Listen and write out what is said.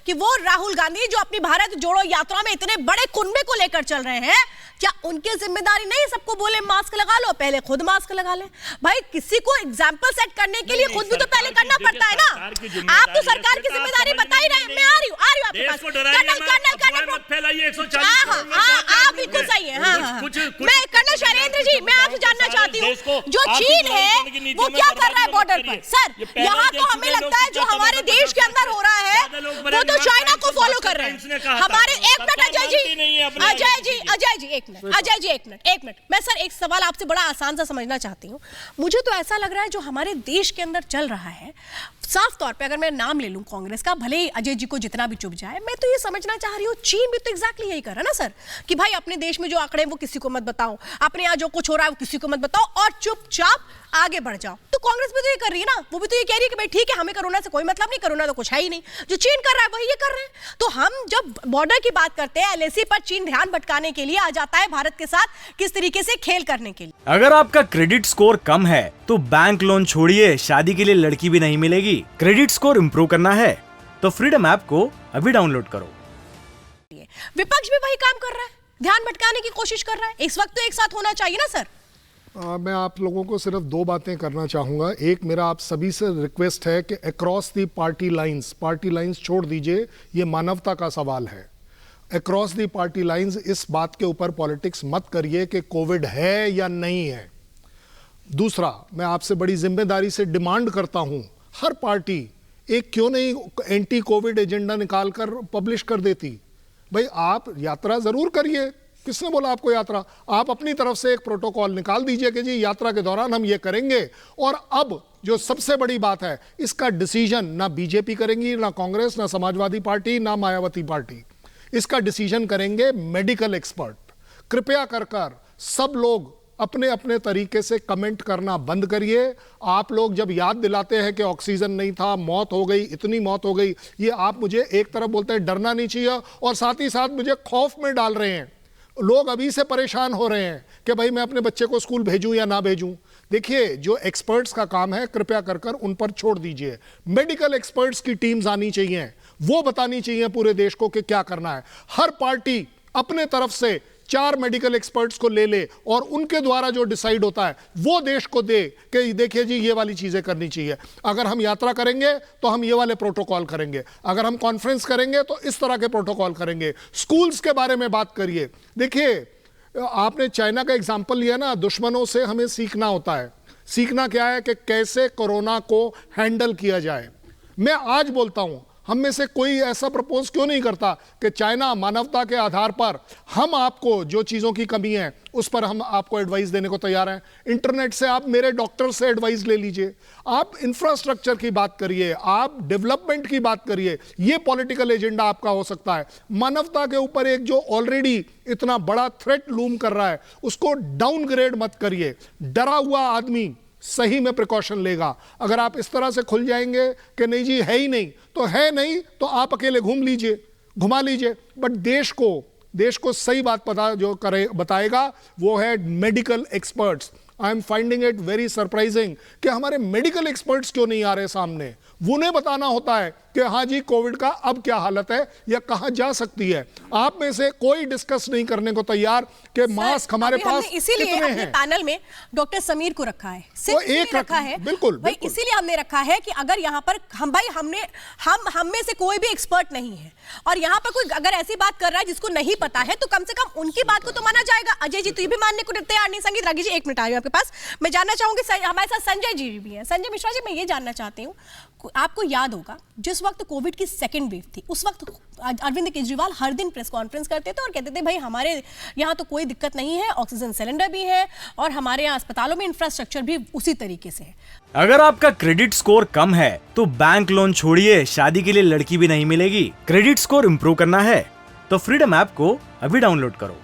कि वो राहुल गांधी जो अपनी भारत जोड़ो यात्रा में इतने बड़े कुनबे को लेकर चल रहे हैं, क्या उनकी जिम्मेदारी नहीं सबको बोले मास्क लगा लो, पहले खुद मास्क लगा ले? भाई किसी को एग्जाम्पल सेट करने के लिए खुद भी तो पहले करना पड़ता है ना। आप तो सरकार की जिम्मेदारी बता ही रहे। मैं आ रही हूँ आपके पास। आप बिल्कुल सही है। मैं कर्नल शैलेंद्र जी, मैं आपसे जानना चाहती हूँ, जो चीन है वो क्या कर रहा है बॉर्डर पर? सर यहाँ तो हमें लगता है जो हमारे देश के अंदर हो रहा है वो तो चाइना को फॉलो कर रहे हैं हमारे। एक मिनट अजय जी, एक मिनट। मैं सर एक सवाल आपसे बड़ा आसान सा समझना चाहती हूँ। मुझे तो ऐसा लग रहा है जो हमारे देश के अंदर चल रहा है, साफ तौर पे अगर मैं नाम ले लूं कांग्रेस का, भले ही अजय जी को जितना भी चुभ जाए, मैं तो ये समझना चाह रही हूँ चीन भी तो एग्जैक्टली यही कर रहा है ना सर, कि भाई अपने देश में जो आंकड़े वो किसी को मत बताओ, अपने यहाँ जो कुछ हो रहा है वो किसी को मत बताओ और चुपचाप आगे बढ़ जाओ। तो कांग्रेस भी तो ये कर रही है ना, वो भी तो ये कह रही है कि भाई ठीक है हमें कोरोना से कोई मतलब नहीं, कोरोना तो कुछ है ही नहीं, जो चीन कर रहा है वही ये कर रहे हैं। तो हम जब बॉर्डर की बात करते हैं, एलएसी पर चीन ध्यान भटकाने के लिए आ जाता है भारत के साथ किस तरीके से खेल करने के लिए। अगर आपका क्रेडिट स्कोर कम है तो बैंक लोन छोड़िए, शादी के लिए लड़की भी नहीं मिलेगी। क्रेडिट स्कोर इम्प्रूव करना है तो फ्रीडम ऐप को अभी डाउनलोड करो। विपक्ष भी वही काम कर रहा है, ध्यान भटकाने की कोशिश कर रहा है। इस वक्त तो एक साथ होना चाहिए ना सर। मैं आप लोगों को सिर्फ दो बातें करना चाहूँगा। एक, मेरा आप सभी से रिक्वेस्ट है कि अक्रॉस दी पार्टी लाइंस छोड़ दीजिए, ये मानवता का सवाल है। अक्रॉस दी पार्टी लाइंस इस बात के ऊपर पॉलिटिक्स मत करिए कि कोविड है या नहीं है। दूसरा, मैं आपसे बड़ी जिम्मेदारी से डिमांड करता हूँ, हर पार्टी एक क्यों नहीं एंटी कोविड एजेंडा निकाल कर पब्लिश कर देती। भाई आप यात्रा ज़रूर करिए, किसने बोला आपको यात्रा? आप अपनी तरफ से एक प्रोटोकॉल निकाल दीजिए कि जी यात्रा के दौरान हम ये करेंगे। और अब जो सबसे बड़ी बात है, इसका डिसीजन ना बीजेपी करेंगी, ना कांग्रेस, ना समाजवादी पार्टी, ना मायावती पार्टी। इसका डिसीजन करेंगे मेडिकल एक्सपर्ट। कृपया कर सब लोग अपने अपने तरीके से कमेंट करना बंद करिए। आप लोग जब याद दिलाते हैं कि ऑक्सीजन नहीं था, मौत हो गई, इतनी मौत हो गई, ये आप मुझे एक तरफ बोलते हैं डरना नहीं चाहिए और साथ ही साथ मुझे खौफ में डाल रहे हैं। लोग अभी से परेशान हो रहे हैं कि भाई मैं अपने बच्चे को स्कूल भेजूं या ना भेजूं। देखिए, जो एक्सपर्ट्स का काम है कृपया कर उन पर छोड़ दीजिए। मेडिकल एक्सपर्ट्स की टीम्स आनी चाहिए, वो बतानी चाहिए पूरे देश को कि क्या करना है। हर पार्टी अपने तरफ से 4 मेडिकल एक्सपर्ट्स को ले ले और उनके द्वारा जो डिसाइड होता है वो देश को दे कि देखिए जी ये वाली चीजें करनी चाहिए। अगर हम यात्रा करेंगे तो हम ये वाले प्रोटोकॉल करेंगे, अगर हम कॉन्फ्रेंस करेंगे तो इस तरह के प्रोटोकॉल करेंगे। स्कूल्स के बारे में बात करिए। देखिए, आपने चाइना का एग्जाम्पल लिया ना, दुश्मनों से हमें सीखना होता है। सीखना क्या है कि कैसे कोरोना को हैंडल किया जाए। मैं आज बोलता हूं, हम में से कोई ऐसा प्रपोज क्यों नहीं करता कि चाइना मानवता के आधार पर हम आपको जो चीज़ों की कमी है उस पर हम आपको एडवाइस देने को तैयार हैं। इंटरनेट से आप मेरे डॉक्टर से एडवाइस ले लीजिए, आप इंफ्रास्ट्रक्चर की बात करिए, आप डेवलपमेंट की बात करिए। ये पॉलिटिकल एजेंडा आपका हो सकता है। मानवता के ऊपर एक जो ऑलरेडी इतना बड़ा थ्रेट लूम कर रहा है उसको डाउनग्रेड मत करिए। डरा हुआ आदमी सही में प्रिकॉशन लेगा। अगर आप इस तरह से खुल जाएंगे कि नहीं जी है ही नहीं, तो है नहीं तो आप अकेले घुमा लीजिए। बट देश को सही बात पता जो करे बताएगा वो है medical experts. I am finding it very surprising कि हमारे मेडिकल एक्सपर्ट्स क्यों नहीं आ रहे सामने। वो उन्हें बताना होता है कि हाँ जी कोविड का अब क्या हालत है या कहाँ जा सकती है। आप में से कोई डिस्कस नहीं करने को तैयार कि मास्क हमारे पास इसीलिए अपने पैनल में डॉक्टर समीर को रखा है, एक रखा है। बिल्कुल भाई, इसीलिए हमने रखा है कि अगर यहाँ पर हम में से कोई भी एक्सपर्ट नहीं है और यहाँ पर कोई अगर ऐसी बात कर रहा है जिसको नहीं पता है तो कम से कम उनकी बात को तो माना जाएगा। अजय जी तो ये भी मानने को तैयार नहीं। संगीत रागी जी, एक मिनट आ रही हूँ आपके पास। मैं जानना चाहूंगी, हमारे साथ संजय जी भी हैं। संजय मिश्रा जी, मैं ये जानना चाहती हूँ, आपको याद होगा जिस वक्त कोविड की सेकेंड वेव थी उस वक्त अरविंद केजरीवाल हर दिन प्रेस कॉन्फ्रेंस करते थे और कहते थे भाई हमारे यहाँ तो कोई दिक्कत नहीं है, ऑक्सीजन सिलेंडर भी है और हमारे यहाँ अस्पतालों में इंफ्रास्ट्रक्चर भी उसी तरीके से है। अगर आपका क्रेडिट स्कोर कम है तो बैंक लोन छोड़िए, शादी के लिए लड़की भी नहीं मिलेगी। क्रेडिट स्कोर इम्प्रूव करना है तो फ्रीडम ऐप को अभी डाउनलोड करो।